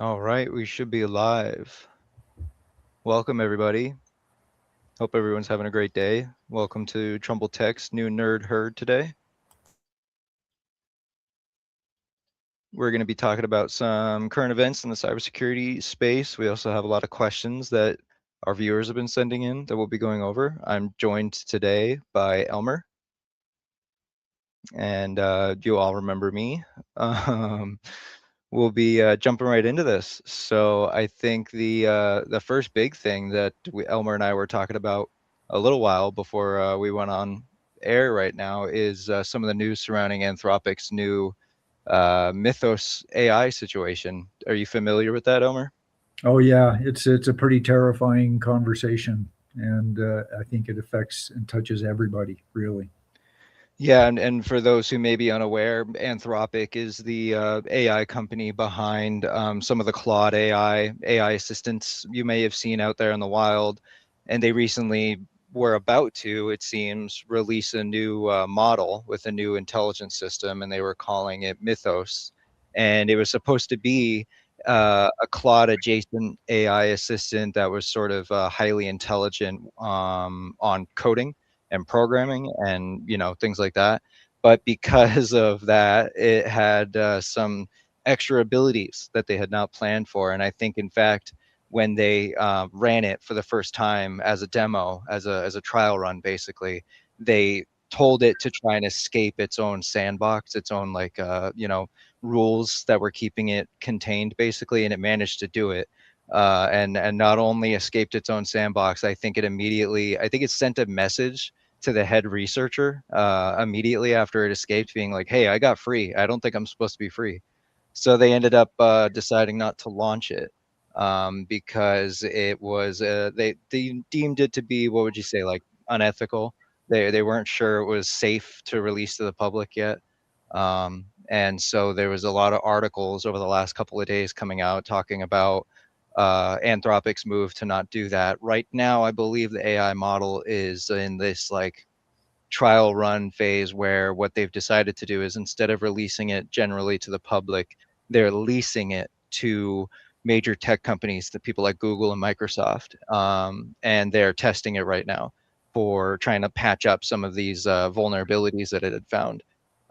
All right, we should be live. Welcome, everybody. Hope everyone's having a great day. Welcome to Trumbull Tech's new Nerd Herd today. We're going to be talking about some current events in the cybersecurity space. We also have a lot of questions that our viewers have been sending in that we'll be going over. I'm joined today by Elmer, and you all remember me. Um, we'll be jumping right into this. So I think the first big thing that Elmer and I were talking about a little while before we went on air right now is some of the news surrounding Anthropic's new Mythos AI situation. Are you familiar with that, Elmer? Oh yeah, it's a pretty terrifying conversation, and I think it affects and touches everybody really. Yeah, and for those who may be unaware, Anthropic is the AI company behind some of the Claude AI assistants you may have seen out there in the wild. And they recently were about to, it seems, release a new model with a new intelligence system, and they were calling it Mythos. And it was supposed to be a Claude adjacent AI assistant that was sort of highly intelligent on coding and programming and things like that. But because of that, it had some extra abilities that they had not planned for. And I think, in fact, when they ran it for the first time as a demo, as a trial run, basically, they told it to try and escape its own sandbox, its own rules that were keeping it contained, basically, and it managed to do it. And not only escaped its own sandbox, I think it sent a message to the head researcher immediately after it escaped, being like, "Hey, I got free. I don't think I'm supposed to be free." So they ended up deciding not to launch it because it was they deemed it to be, what would you say, like unethical. They weren't sure it was safe to release to the public yet. And so there was a lot of articles over the last couple of days coming out talking about Anthropic's move to not do that. Right now, I believe the AI model is in this like trial run phase where what they've decided to do is, instead of releasing it generally to the public, they're leasing it to major tech companies, the people like Google and Microsoft, and they're testing it right now for trying to patch up some of these vulnerabilities that it had found.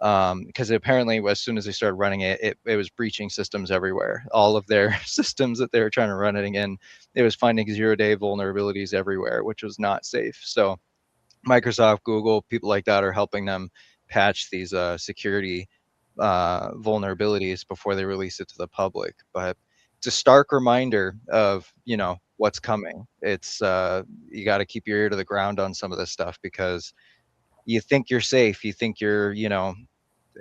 Because apparently, as soon as they started running it was breaching systems everywhere. All of their systems that they were trying to run it in, it was finding zero-day vulnerabilities everywhere, which was not safe. So Microsoft, Google, people like that are helping them patch these security vulnerabilities before they release it to the public. But it's a stark reminder of what's coming. It's you got to keep your ear to the ground on some of this stuff, because you think you're safe, you think you're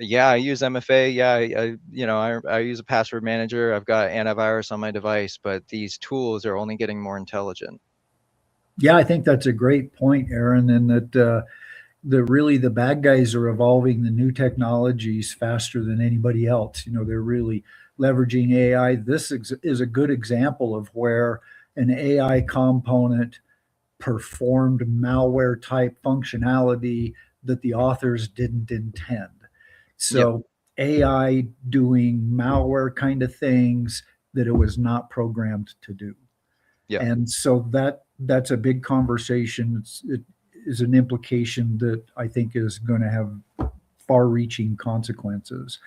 yeah, I use MFA. Yeah, I use a password manager. I've got antivirus on my device, but these tools are only getting more intelligent. Yeah, I think that's a great point, Aaron, and that the bad guys are evolving the new technologies faster than anybody else. They're really leveraging AI. Is a good example of where an AI component performed malware type functionality that the authors didn't intend. Yep. So AI doing malware kind of things that it was not programmed to do. Yeah. And so that's a big conversation. It is an implication that I think is going to have far-reaching consequences.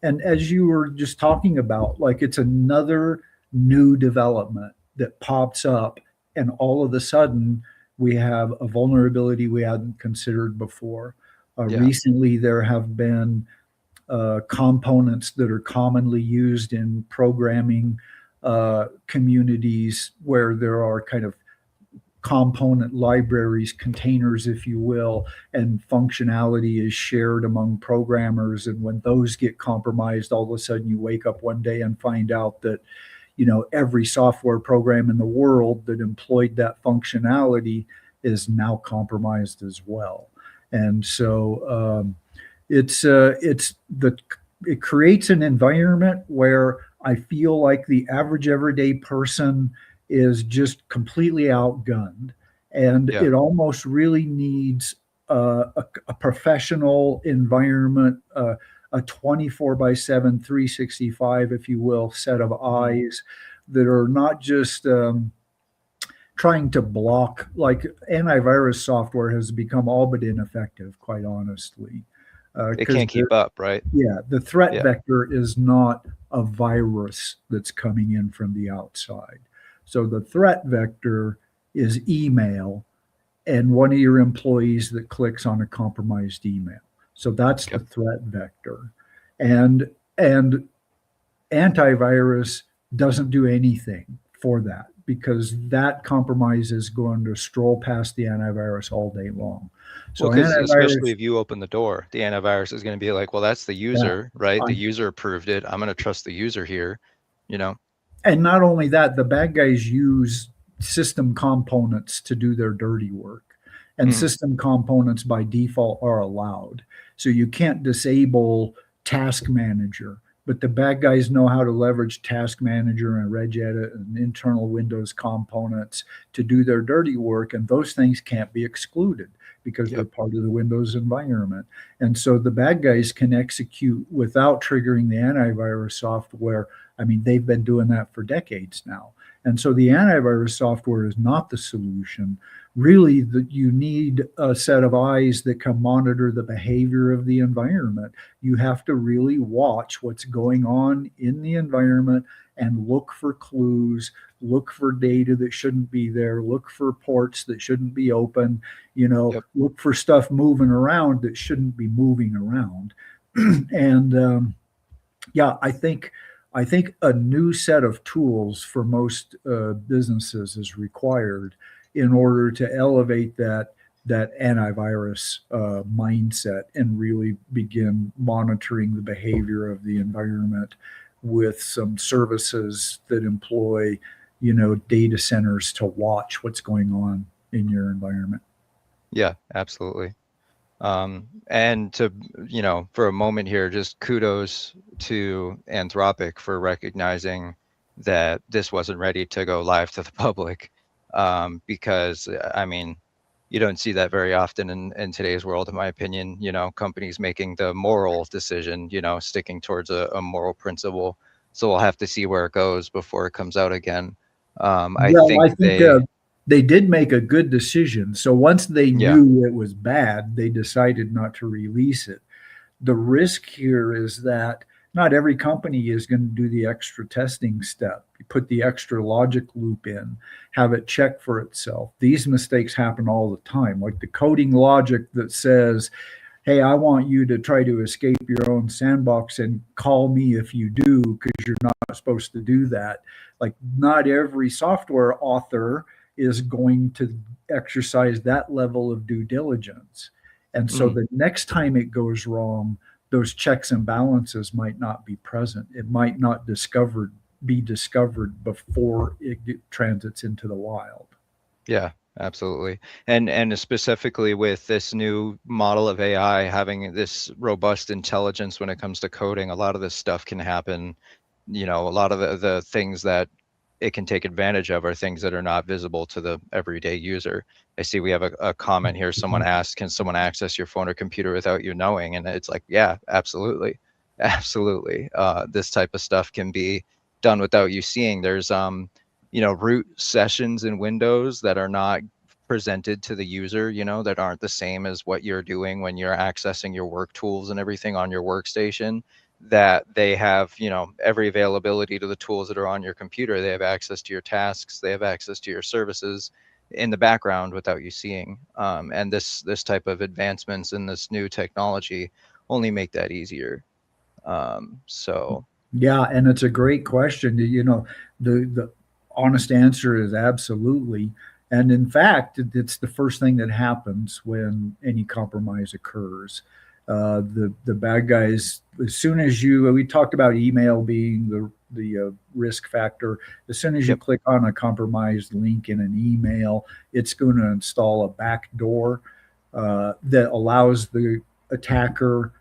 And as you were just talking about, like it's another new development that pops up, and all of a sudden we have a vulnerability we hadn't considered before. Yeah. Recently, there have been components that are commonly used in programming communities where there are kind of component libraries, containers, if you will, and functionality is shared among programmers. And when those get compromised, all of a sudden you wake up one day and find out that, every software program in the world that employed that functionality is now compromised as well. And so it creates an environment where I feel like the average everyday person is just completely outgunned, and Yeah. it almost really needs a professional environment, a 24 by 7, 365, if you will, set of Mhm. eyes that are not just trying to block, like antivirus software has become all but ineffective, quite honestly. It Because can't keep up, right? yeah, the threat Yeah. vector is not a virus that's coming in from the outside. So the threat vector is email and one of your employees that clicks on a compromised email. So that's the Yep. threat vector. And antivirus doesn't do anything for that because that compromise is going to stroll past the antivirus all day long. Well, So because especially antivirus, if you open the door, the antivirus is going to be like, well, that's the yeah, user, right? I The user approved it. I'm going to trust the user here, you know? and not only that, the bad guys use system components to do their dirty work. And Mhm. system components by default are allowed. So you can't disable Task Manager, but the bad guys know how to leverage Task Manager and regedit and internal Windows components to do their dirty work. And those things can't be excluded because they're Yep. part of the Windows environment. And so the bad guys can execute without triggering the antivirus software. I mean, they've been doing that for decades now. And so the antivirus software is not the solution. Really, that you need a set of eyes that can monitor the behavior of the environment. You have to really watch what's going on in the environment and look for clues, look for data that shouldn't be there, look for ports that shouldn't be open, Yep. look for stuff moving around that shouldn't be moving around. and yeah, I think a new set of tools for most businesses is required in order to elevate that antivirus mindset and really begin monitoring the behavior of the environment with some services that employ, data centers to watch what's going on in your environment. Yeah, absolutely. And to, for a moment here, just kudos to Anthropic for recognizing that this wasn't ready to go live to the public. Because, I mean, you don't see that very often in today's world, in my opinion, companies making the moral decision, sticking towards a moral principle. So we'll have to see where it goes before it comes out again. I Well, think I think they, they did make a good decision. So once they yeah, knew it was bad, they decided not to release it. The risk here is that not every company is going to do the extra testing step. You put the extra logic loop in, have it check for itself. These mistakes happen all the time, like the coding logic that says, hey, I want you to try to escape your own sandbox and call me if you do, because you're not supposed to do that. Like, not every software author is going to exercise that level of due diligence. And so mm, the next time it goes wrong, those checks and balances might not be present. It might not be discovered before it transits into the wild. yeah, absolutely. And specifically with this new model of AI having this robust intelligence when it comes to coding, a lot of this stuff can happen. A lot of the things that it can take advantage of are things that are not visible to the everyday user. I see we have a comment here. Someone asked, can someone access your phone or computer without you knowing? And it's like, yeah, absolutely. Absolutely. This type of stuff can be done without you seeing. There's root sessions in Windows that are not presented to the user, that aren't the same as what you're doing when you're accessing your work tools and everything on your workstation, that they have, every availability to the tools that are on your computer. They have access to your tasks, they have access to your services in the background without you seeing. And this type of advancements in this new technology only make that easier. So Yeah, and it's a great question. The honest answer is absolutely. And in fact, it's the first thing that happens when any compromise occurs. The bad guys, as soon as we talked about email being the risk factor. As soon as you yep, click on a compromised link in an email, it's going to install a backdoor that allows the attacker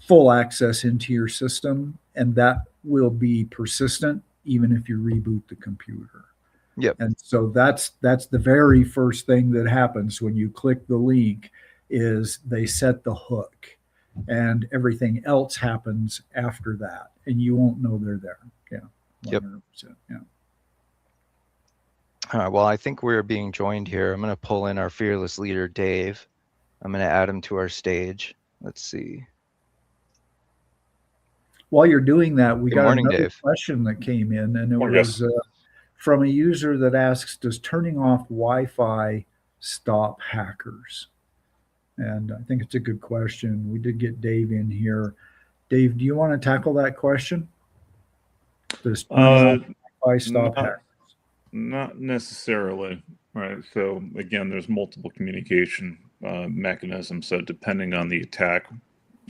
full access into your system, and that will be persistent even if you reboot the computer. yep, And so that's the very first thing that happens when you click the link is they set the hook. and everything else happens after that, and you won't know they're there. Yeah, Yep. 100%. Yeah. All right. Well, I think we're being joined here. I'm going to pull in our fearless leader, Dave. I'm going to add him to our stage. Let's see. While you're doing that, we Good got morning, another Dave. question that came in, and it Morning, was guys. from a user that asks, "Does turning off Wi-Fi stop hackers?" And I think it's a good question. We did get Dave in here. Dave, do you want to tackle that question? Does turning off Wi-Fi stop Not hackers? not necessarily, right? So again, there's multiple communication mechanisms. So depending on the attack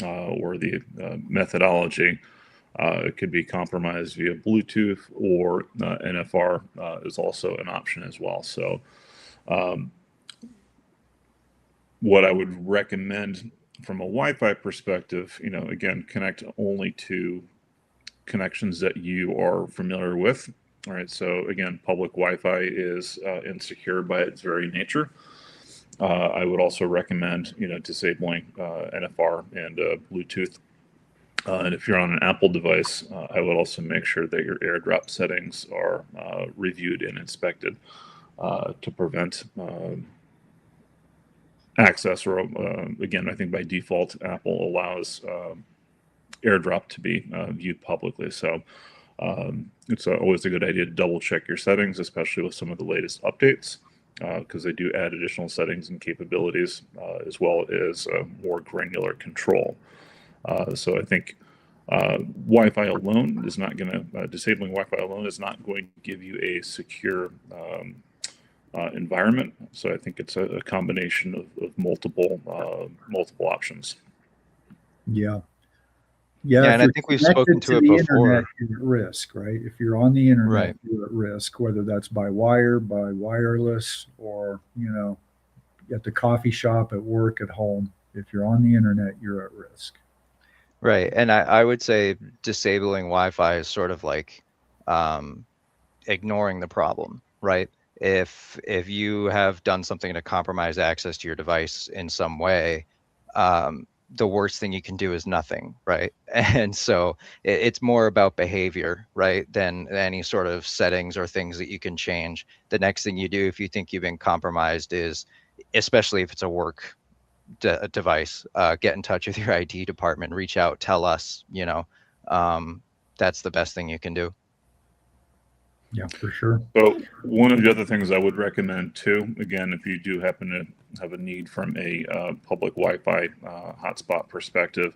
or the methodology, it could be compromised via Bluetooth, or NFR is also an option as well. So um, what I would recommend from a Wi-Fi perspective, again, connect only to connections that you are familiar with. All right. So again, public Wi-Fi is insecure by its very nature. I would also recommend, disabling NFR and Bluetooth. And if you're on an Apple device, I would also make sure that your AirDrop settings are reviewed and inspected to prevent access. Or again, I think by default, Apple allows AirDrop to be viewed publicly. So it's always a good idea to double check your settings, especially with some of the latest updates, because they do add additional settings and capabilities, as well as more granular control. So I think Wi-Fi alone is not going to, disabling Wi-Fi alone is not going to give you a secure environment. So I think it's a combination of multiple options. Yeah. Yeah, Yeah, if and I you're think we've spoken connected to to it the before. internet, you're at risk, right? If you're on the internet, Right. you're at risk, whether that's by wire, by wireless, or, at the coffee shop, at work, at home. If you're on the internet, you're at risk. Right. And I would say disabling Wi-Fi is sort of like um, ignoring the problem, right? If you have done something to compromise access to your device in some way, the worst thing you can do is nothing, right? And so it's more about behavior, right, than any sort of settings or things that you can change. The next thing you do if you think you've been compromised is, especially if it's a work device, get in touch with your IT department, reach out, tell us, that's the best thing you can do. Yeah, for sure. So one of the other things I would recommend too, again, if you do happen to have a need from a public Wi-Fi hotspot perspective,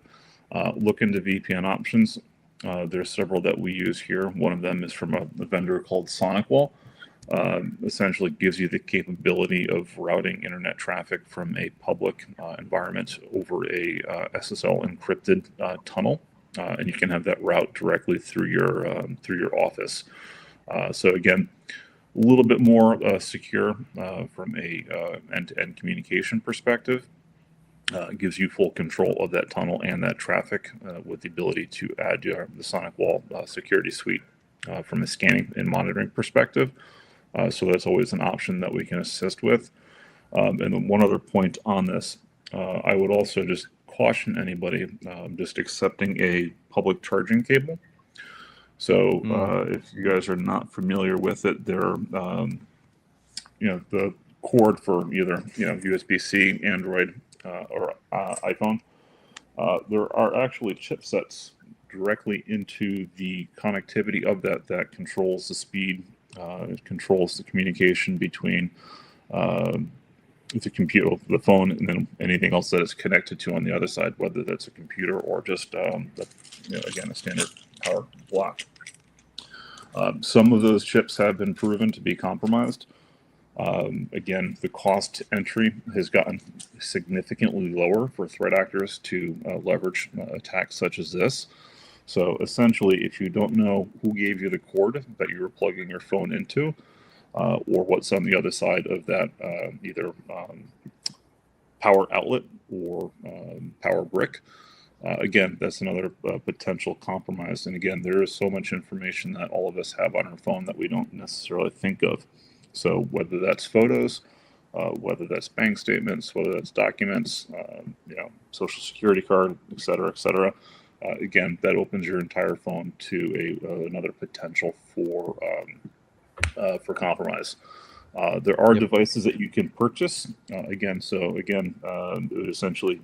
look into VPN options. There's several that we use here. One of them is from a vendor called SonicWall. Essentially gives you the capability of routing internet traffic from a public environment over a SSL encrypted tunnel, and you can have that route directly through your office. So again, a little bit more secure from a end-to-end communication perspective. Gives you full control of that tunnel and that traffic, with the ability to add the SonicWall security suite from a scanning and monitoring perspective. So that's always an option that we can assist with. And then one other point on this, I would also just caution anybody just accepting a public charging cable. So if you guys are not familiar with it, they're the cord for either USB-C, Android, or iPhone. There are actually chipsets directly into the connectivity of that controls the speed, it controls the communication between the computer, the phone, and then anything else that it's connected to on the other side, whether that's a computer or just again, a standard power block. Some of those chips have been proven to be compromised. Again, the cost to entry has gotten significantly lower for threat actors to leverage attacks such as this. So essentially, if you don't know who gave you the cord that you were plugging your phone into, or what's on the other side of that, either power outlet or power brick, again, that's another potential compromise. And again, there is so much information that all of us have on our phone that we don't necessarily think of. So whether that's photos, whether that's bank statements, whether that's documents, social security card, et cetera, et cetera. Again, that opens your entire phone to another potential for compromise. There are devices that you can purchase. It would essentially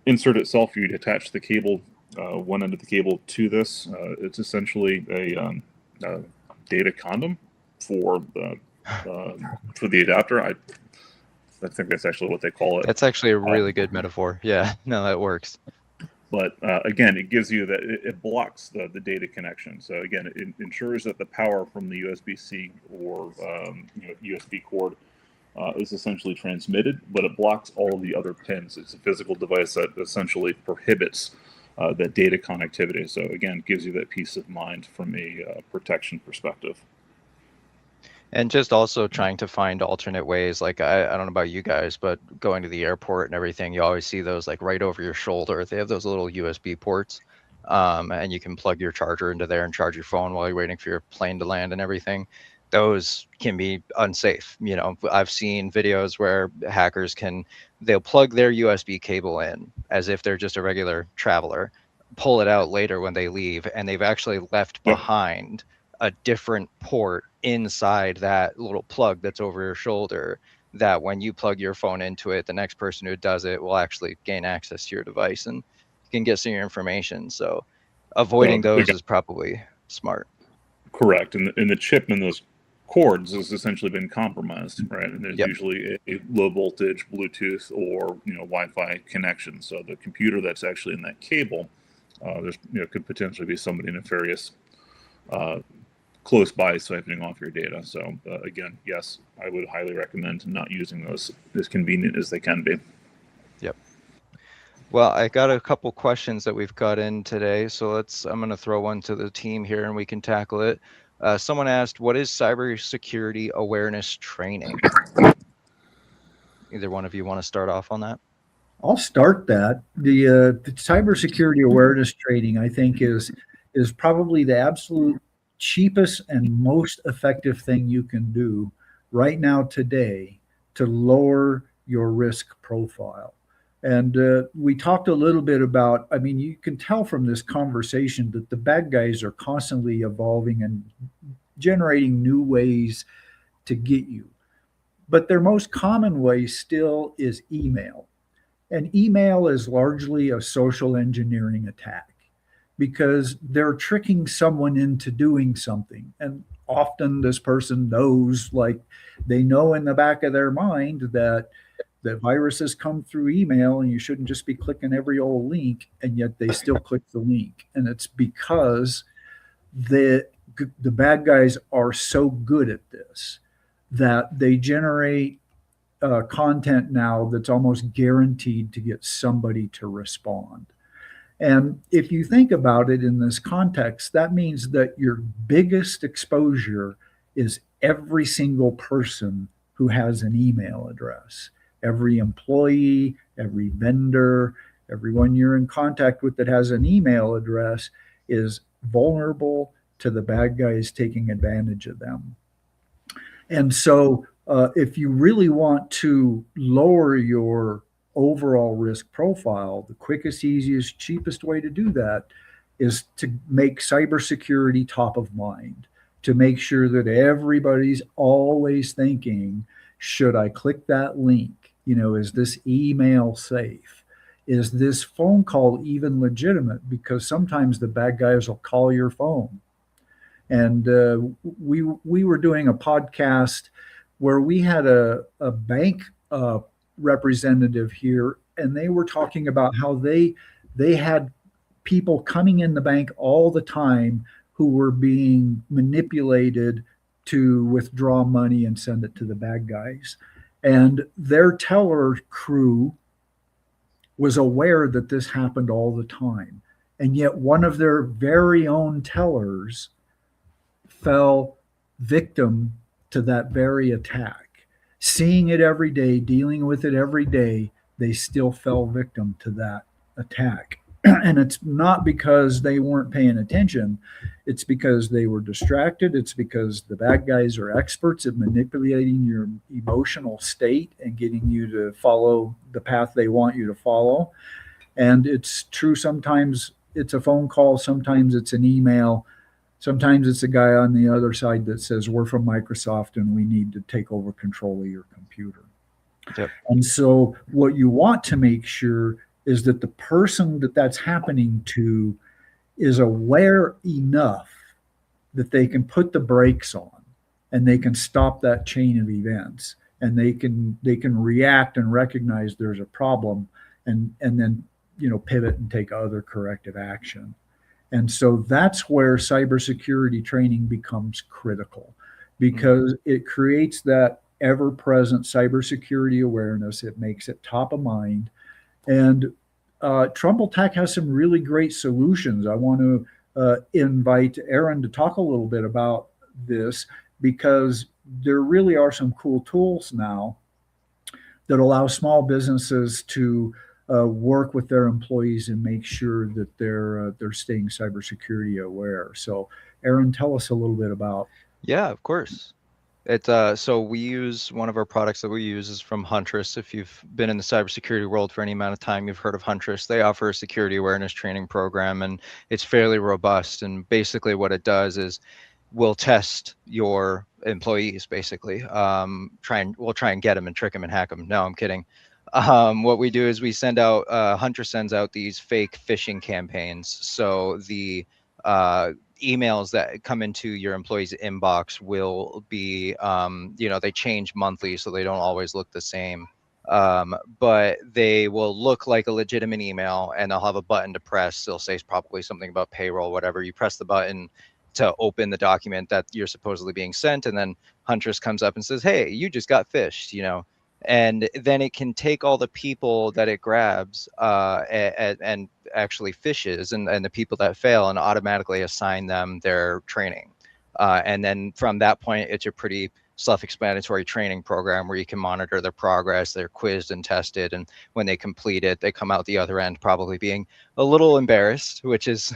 insert itself. You'd attach the cable, one end of the cable to this. It's essentially a data condom for the adapter. I think that's actually what they call it. That's actually a really good metaphor. Yeah, no, that works. But again, it gives you that it blocks the data connection. So again, it ensures that the power from the USB-C or USB cord is essentially transmitted, but it blocks all of the other pins. It's a physical device that essentially prohibits that data connectivity. So again, it gives you that peace of mind from a protection perspective. And just also trying to find alternate ways. Like, I don't know about you guys, but going to the airport and everything, you always see those like right over your shoulder. They have those little USB ports, and you can plug your charger into there and charge your phone while you're waiting for your plane to land and everything. Those can be unsafe. I've seen videos where hackers they'll plug their USB cable in as if they're just a regular traveler, pull it out later when they leave, and they've actually left behind a different port inside that little plug that's over your shoulder, that when you plug your phone into it, the next person who does it will actually gain access to your device and you can get some of your information. So avoiding those is probably smart. Correct. And the chip in those cords has essentially been compromised, right? And there's usually a low voltage Bluetooth or Wi-Fi connection. So the computer that's actually in that cable, there's could potentially be somebody nefarious close by siphoning off your data. So again, yes, I would highly recommend not using those, as convenient as they can be. Yep. Well, I got a couple questions that we've got in today, so I'm going to throw one to the team here and we can tackle it. Someone asked, what is cybersecurity awareness training? Either one of you want to start off on that? I'll start that. The cybersecurity awareness training, I think, is probably the absolute cheapest and most effective thing you can do right now today to lower your risk profile. And we talked a little bit about, you can tell from this conversation that the bad guys are constantly evolving and generating new ways to get you. But their most common way still is email. And email is largely a social engineering attack, because they're tricking someone into doing something. And often this person knows, like they know in the back of their mind that viruses come through email and you shouldn't just be clicking every old link, and yet they still click the link. And it's because the bad guys are so good at this that they generate content now that's almost guaranteed to get somebody to respond. And if you think about it in this context, that means that your biggest exposure is every single person who has an email address. Every employee, every vendor, everyone you're in contact with that has an email address is vulnerable to the bad guys taking advantage of them. And so if you really want to lower your overall risk profile, the quickest, easiest, cheapest way to do that is to make cybersecurity top of mind, to make sure that everybody's always thinking, should I click that link? Is this email safe? Is this phone call even legitimate? Because sometimes the bad guys will call your phone. And we were doing a podcast where we had a bank representative here, and they were talking about how they had people coming in the bank all the time who were being manipulated to withdraw money and send it to the bad guys. And their teller crew was aware that this happened all the time. And yet one of their very own tellers fell victim to that very attack. Seeing it every day, dealing with it every day, they still fell victim to that attack. And it's not because they weren't paying attention. It's because they were distracted. It's because the bad guys are experts at manipulating your emotional state and getting you to follow the path they want you to follow. And it's true. Sometimes it's a phone call. Sometimes it's an email. Sometimes it's a guy on the other side that says, we're from Microsoft and we need to take over control of your computer. Yep. And so what you want to make sure is that the person that that's happening to is aware enough that they can put the brakes on and they can stop that chain of events, and they can react and recognize there's a problem, and then pivot and take other corrective action. And so that's where cybersecurity training becomes critical, because it creates that ever-present cybersecurity awareness. It makes it top of mind. And TrumbleTech has some really great solutions. I want to invite Aaron to talk a little bit about this, because there really are some cool tools now that allow small businesses to work with their employees and make sure that they're staying cybersecurity aware. So, Aaron, tell us a little bit about. Yeah, of course. It's so we use, one of our products that we use is from Huntress. If you've been in the cybersecurity world for any amount of time, you've heard of Huntress. They offer a security awareness training program, and it's fairly robust. And basically what it does is we'll test your employees, basically. We'll try and get them and trick them and hack them. No, I'm kidding. What we do is we send out, Huntress sends out these fake phishing campaigns. So the emails that come into your employee's inbox will be, they change monthly, so they don't always look the same. But they will look like a legitimate email, and they'll have a button to press. They'll say probably something about payroll, whatever. You press the button to open the document that you're supposedly being sent, and then Huntress comes up and says, hey, you just got phished, and then it can take all the people that it grabs and actually fishes, and the people that fail, and automatically assign them their training. And then from that point, it's a pretty self-explanatory training program where you can monitor their progress. They're quizzed and tested, and when they complete it, they come out the other end probably being a little embarrassed, which is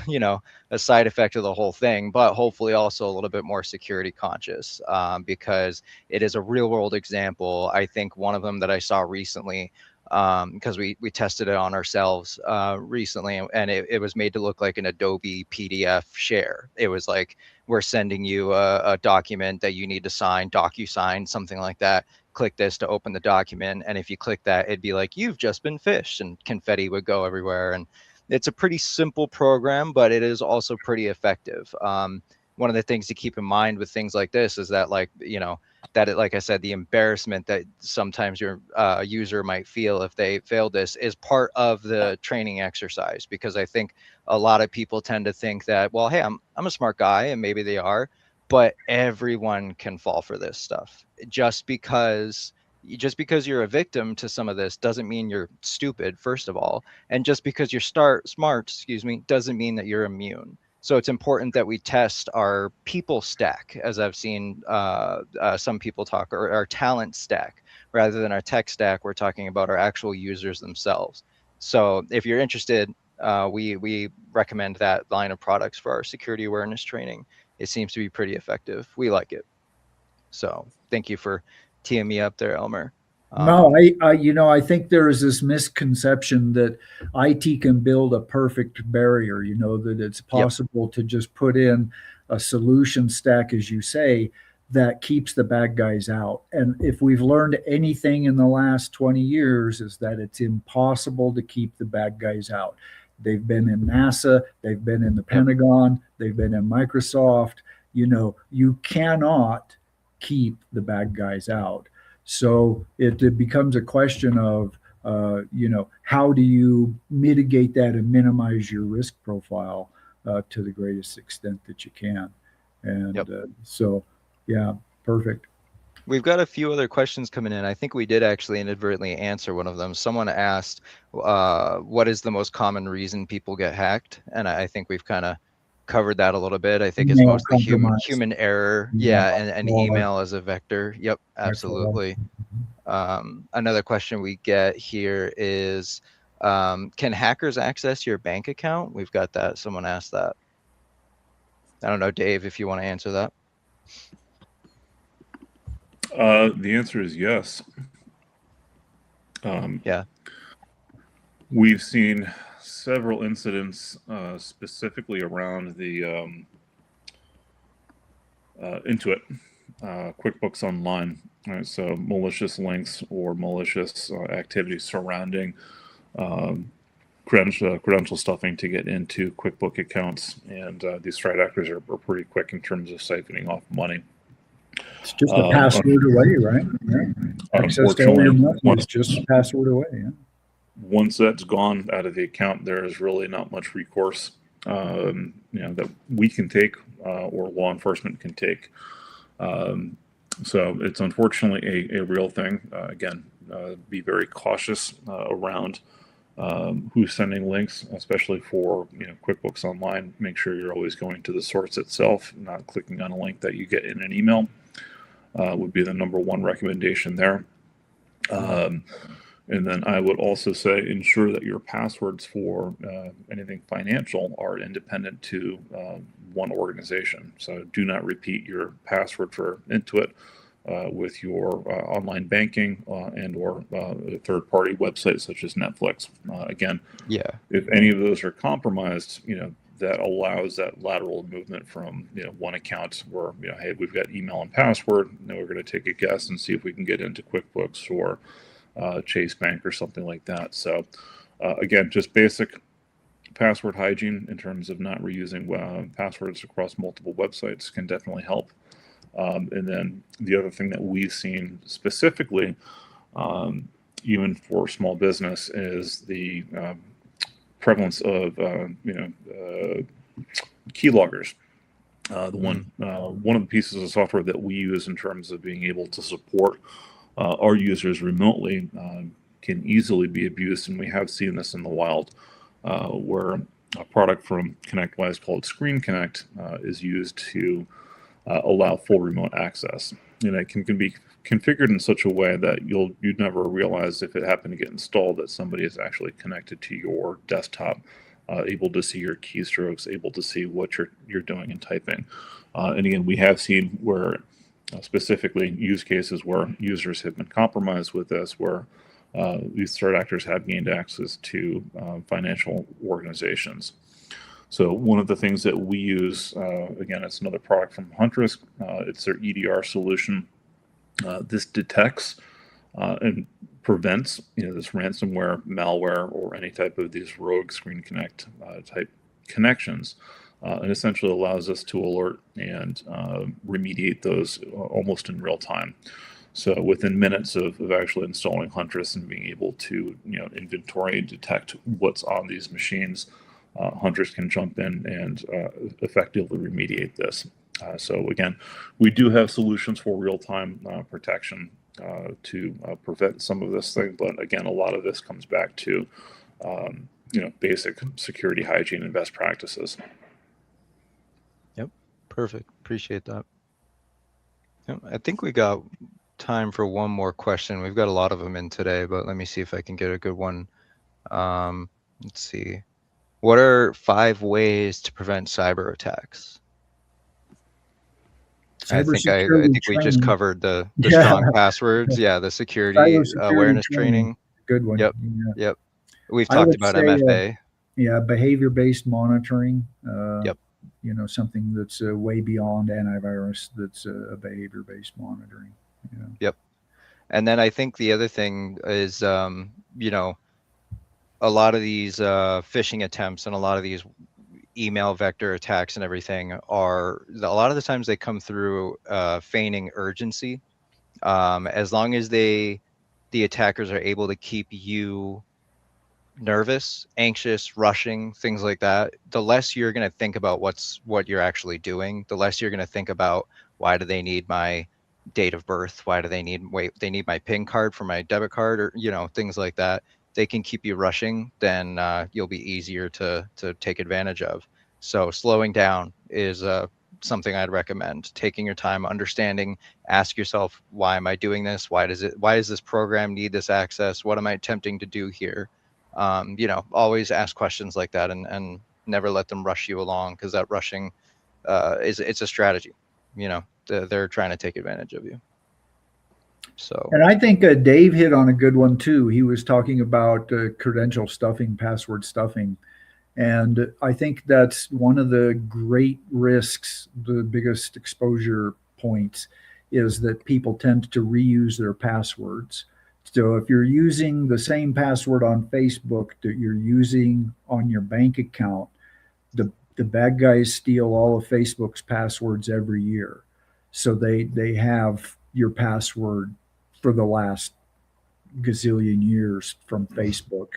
a side effect of the whole thing, but hopefully also a little bit more security conscious, because it is a real world example. I think one of them that I saw recently, because we tested it on ourselves recently, and it was made to look like an Adobe PDF share. It was like, we're sending you a document that you need to sign, DocuSign, something like that. Click this to open the document, and if you click that, it'd be like, you've just been phished, and confetti would go everywhere. And it's a pretty simple program, but it is also pretty effective. One of the things to keep in mind with things like this is that, like I said, the embarrassment that sometimes your user might feel if they fail this is part of the training exercise, because I think a lot of people tend to think that, well, hey, I'm a smart guy, and maybe they are, but everyone can fall for this stuff. Just because you're a victim to some of this doesn't mean you're stupid, first of all, and just because you're smart, doesn't mean that you're immune. So it's important that we test our people stack, as I've seen some people talk, or our talent stack, rather than our tech stack. We're talking about our actual users themselves. So if you're interested, we recommend that line of products for our security awareness training. It seems to be pretty effective. We like it. So thank you for teeing me up there, Elmer. No, I think there is this misconception that IT can build a perfect barrier, that it's possible to just put in a solution stack, as you say, that keeps the bad guys out. And if we've learned anything in the last 20 years, is that it's impossible to keep the bad guys out. They've been in NASA, they've been in the Pentagon, they've been in Microsoft. You cannot keep the bad guys out. So it becomes a question of, how do you mitigate that and minimize your risk profile to the greatest extent that you can. And so, yeah, perfect. We've got a few other questions coming in. I think we did actually inadvertently answer one of them. Someone asked, what is the most common reason people get hacked? And I think we've kind of covered that a little bit. I think it's mostly human error. Yeah, and email as a vector. Yep, absolutely. Another question we get here is, Can hackers access your bank account? We've got that. Someone asked that. I don't know, Dave, if you want to answer that. The answer is yes. Yeah. We've seen several incidents specifically around the Intuit, QuickBooks Online. Right? So malicious links or malicious activities surrounding credential stuffing to get into QuickBook accounts. And these threat actors are pretty quick in terms of siphoning off money. It's just a password away, right? Yeah. Access to all your money is just a password away. Yeah. Once that's gone out of the account, there is really not much recourse, that we can take or law enforcement can take. So it's unfortunately a real thing. Again, be very cautious around who's sending links, especially for QuickBooks Online. Make sure you're always going to the source itself, not clicking on a link that you get in an email. Would be the number one recommendation there. And then I would also say ensure that your passwords for anything financial are independent to one organization. So do not repeat your password for Intuit with your online banking and or third-party websites such as Netflix. Again, if any of those are compromised, that allows that lateral movement from one account where hey, we've got email and password. Now we're going to take a guess and see if we can get into QuickBooks or Chase Bank or something like that. So again, just basic password hygiene in terms of not reusing passwords across multiple websites can definitely help. And then the other thing that we've seen specifically, even for small business, is the prevalence of keyloggers. One of the pieces of software that we use in terms of being able to support our users remotely can easily be abused, and we have seen this in the wild, where a product from ConnectWise called Screen Connect is used to allow full remote access. And it can be configured in such a way that you'd never realize if it happened to get installed that somebody is actually connected to your desktop, able to see your keystrokes, able to see what you're doing and typing. And again, we have seen where specifically use cases where users have been compromised with this, where these threat actors have gained access to financial organizations. So one of the things that we use, again, it's another product from Huntress. It's their EDR solution. This detects and prevents this ransomware, malware, or any type of these rogue Screen Connect type connections. And essentially allows us to alert and remediate those almost in real time. So within minutes of actually installing Huntress and being able to inventory and detect what's on these machines, Huntress can jump in and effectively remediate this. So again, we do have solutions for real-time protection to prevent some of this thing, but again, a lot of this comes back to basic security hygiene and best practices. Yep, perfect. Appreciate that. Yep. I think we got time for one more question. We've got a lot of them in today, but let me see if I can get a good one. Let's see. What are 5 ways to prevent cyber attacks? I think we just covered the strong passwords. Yeah, the security awareness training. Good one. Yep. Yep. We've talked about MFA. Behavior-based monitoring. Yep. Something that's way beyond antivirus. That's a behavior-based monitoring. Yep. And then I think the other thing is, a lot of these phishing attempts and a lot of these email vector attacks and everything a lot of the times they come through feigning urgency. As long as the attackers are able to keep you nervous, anxious, rushing, things like that, the less you're going to think about what you're actually doing, the less you're going to think about why do they need my date of birth, why do they need my PIN card for my debit card, or things like that. They can keep you rushing, then you'll be easier to take advantage of. So slowing down is something I'd recommend. Taking your time, understanding, ask yourself, why am I doing this? Why does this program need this access? What am I attempting to do here? always ask questions like that, and never let them rush you along, because that rushing it's a strategy. They're trying to take advantage of you. So, and I think Dave hit on a good one too. He was talking about credential stuffing, password stuffing. And I think that's one of the great risks, the biggest exposure points, is that people tend to reuse their passwords. So if you're using the same password on Facebook that you're using on your bank account, the bad guys steal all of Facebook's passwords every year. So they have your password for the last gazillion years from Facebook.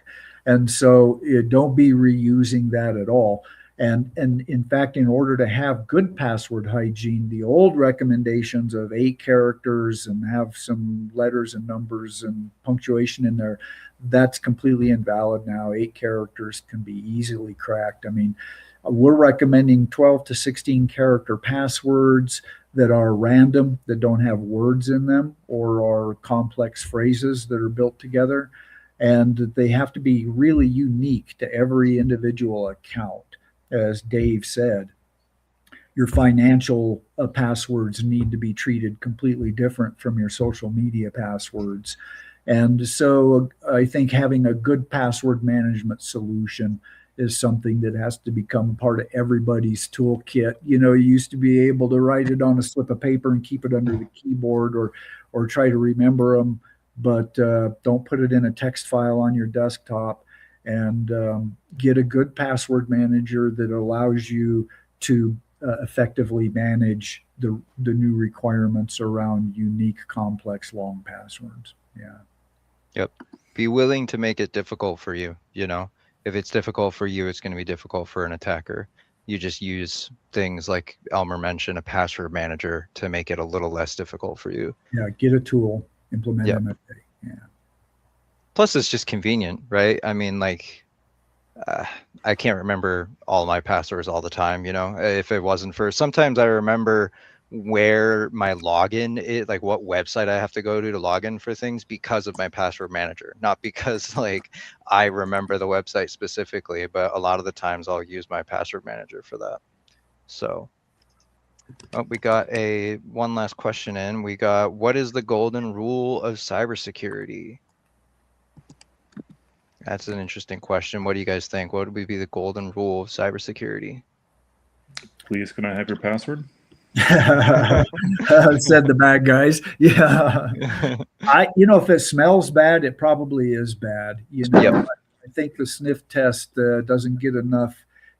And so don't be reusing that at all. And in fact, in order to have good password hygiene, the old recommendations of 8 characters and have some letters and numbers and punctuation in there, that's completely invalid now. 8 characters can be easily cracked. I mean, we're recommending 12 to 16 character passwords that are random, that don't have words in them or are complex phrases that are built together. And they have to be really unique to every individual account. As Dave said, your financial passwords need to be treated completely different from your social media passwords. And so I think having a good password management solution is something that has to become part of everybody's toolkit. You used to be able to write it on a slip of paper and keep it under the keyboard, or try to remember them, but don't put it in a text file on your desktop. And get a good password manager that allows you to effectively manage the new requirements around unique, complex, long passwords. Yeah. Yep. Be willing to make it difficult for you. If it's difficult for you, it's going to be difficult for an attacker. You just use things like Elmer mentioned, a password manager, to make it a little less difficult for you. Yeah. Get a tool, implement MFA. Yeah. Plus, it's just convenient, right? I mean, I can't remember all my passwords all the time, if it wasn't for, sometimes I remember where my login is, like what website I have to go to log in for things, because of my password manager, not because I remember the website specifically, but a lot of the times I'll use my password manager for that. So, we got one last question in. We got, what is the golden rule of cybersecurity? That's an interesting question. What do you guys think? What would be the golden rule of cybersecurity? Please, can I have your password? Said the bad guys. Yeah. If it smells bad, it probably is bad. Yep. I think the sniff test doesn't get enough,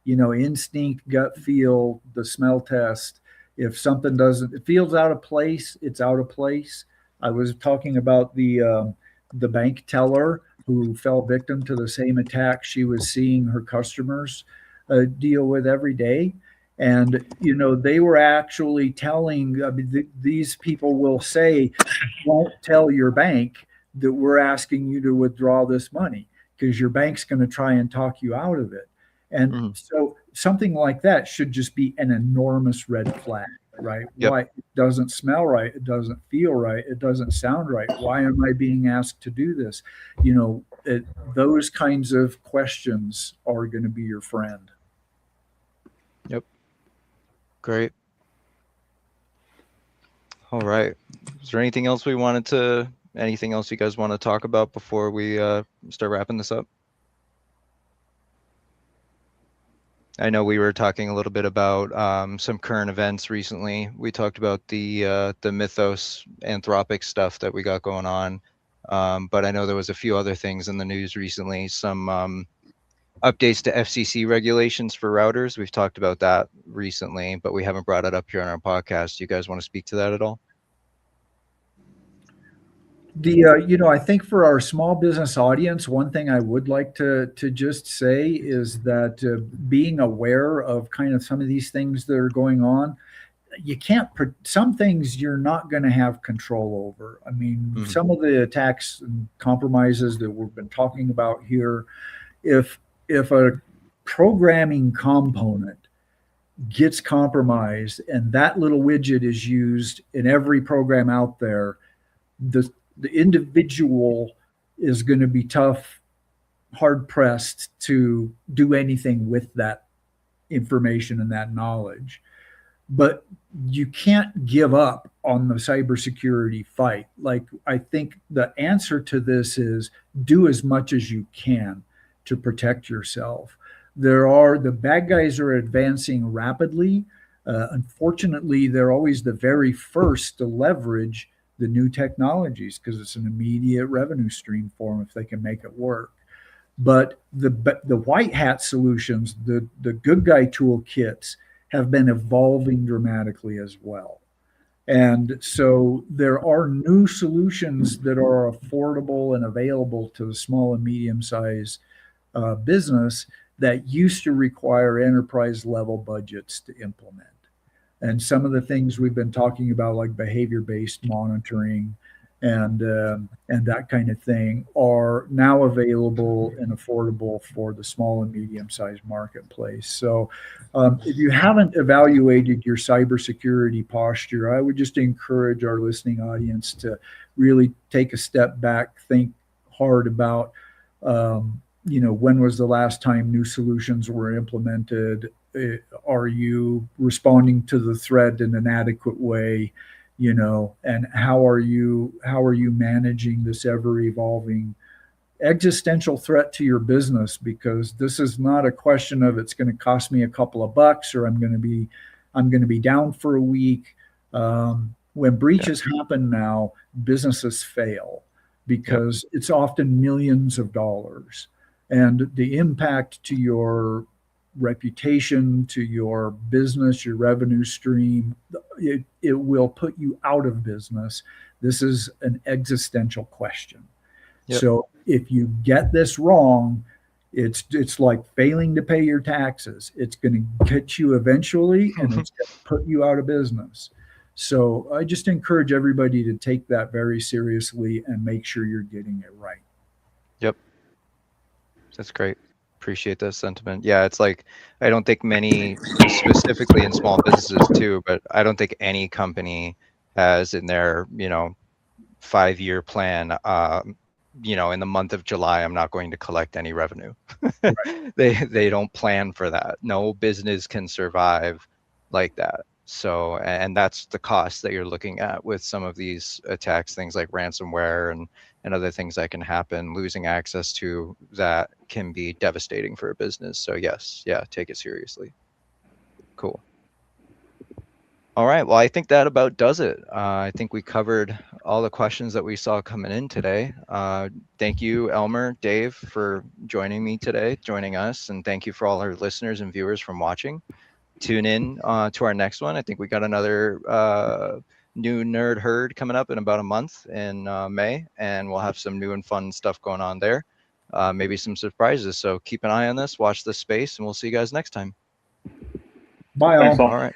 instinct, gut feel, the smell test. If something it feels out of place, it's out of place. I was talking about the bank teller who fell victim to the same attack she was seeing her customers deal with every day. And, they were actually telling, these people will say, won't tell your bank that we're asking you to withdraw this money, because your bank's going to try and talk you out of it. And so something like that should just be an enormous red flag, right? Yep. Why? It doesn't smell right. It doesn't feel right. It doesn't sound right. Why am I being asked to do this? Those kinds of questions are going to be your friend. Yep. Great. All right. Is there anything else anything else you guys want to talk about before we start wrapping this up? I know we were talking a little bit about some current events recently. We talked about the Mythos Anthropic stuff that we got going on. But I know there was a few other things in the news recently, some updates to FCC regulations for routers. We've talked about that recently, but we haven't brought it up here on our podcast. Do you guys want to speak to that at all? I think for our small business audience, one thing I would like to just say is that being aware of kind of some of these things that are going on, some things you're not going to have control over. I mean, some of the attacks and compromises that we've been talking about here, if a programming component gets compromised and that little widget is used in every program out there, the individual is going to be tough hard pressed to do anything with that information and that knowledge. But you can't give up on the cybersecurity fight. Like, I think the answer to this is do as much as you can to protect yourself. The bad guys are advancing rapidly. Unfortunately, they're always the very first to leverage the new technologies because it's an immediate revenue stream for them if they can make it work. But the white hat solutions, the good guy toolkits, have been evolving dramatically as well. And so there are new solutions that are affordable and available to the small and medium sized business that used to require enterprise level budgets to implement. And some of the things we've been talking about, like behavior based monitoring and that kind of thing, are now available and affordable for the small and medium sized marketplace. So if you haven't evaluated your cybersecurity posture, I would just encourage our listening audience to really take a step back, think hard about when was the last time new solutions were implemented? Are you responding to the threat in an adequate way? And how are you managing this ever evolving existential threat to your business? Because this is not a question of it's going to cost me a couple of bucks or I'm going to be down for a week. When breaches happen now, businesses fail because it's often millions of dollars, and the impact to your reputation, to your business, your revenue stream, it will put you out of business. This is an existential question. Yep. So if you get this wrong, it's like failing to pay your taxes. It's going to get you eventually, and it's going to put you out of business. So I just encourage everybody to take that very seriously and make sure you're getting it right. Yep. That's great. Appreciate that sentiment. Yeah, it's like, I don't think many, specifically in small businesses too, but I don't think any company has in their 5-year plan, in the month of July, I'm not going to collect any revenue. Right. They don't plan for that. No business can survive like that. So, and that's the cost that you're looking at with some of these attacks, things like ransomware and other things that can happen. Losing access to that can be devastating for a business. So yes, yeah, take it seriously. Cool. All right, well, I think that about does it. I think we covered all the questions that we saw coming in today. Thank you, Elmer, Dave, for joining me today, joining us, and thank you for all our listeners and viewers from watching. Tune in to our next one. I think we got another new Nerd Herd coming up in about a month in May, and we'll have some new and fun stuff going on there. Maybe some surprises. So keep an eye on this, watch this space, and we'll see you guys next time. Bye all. Thanks all. All right.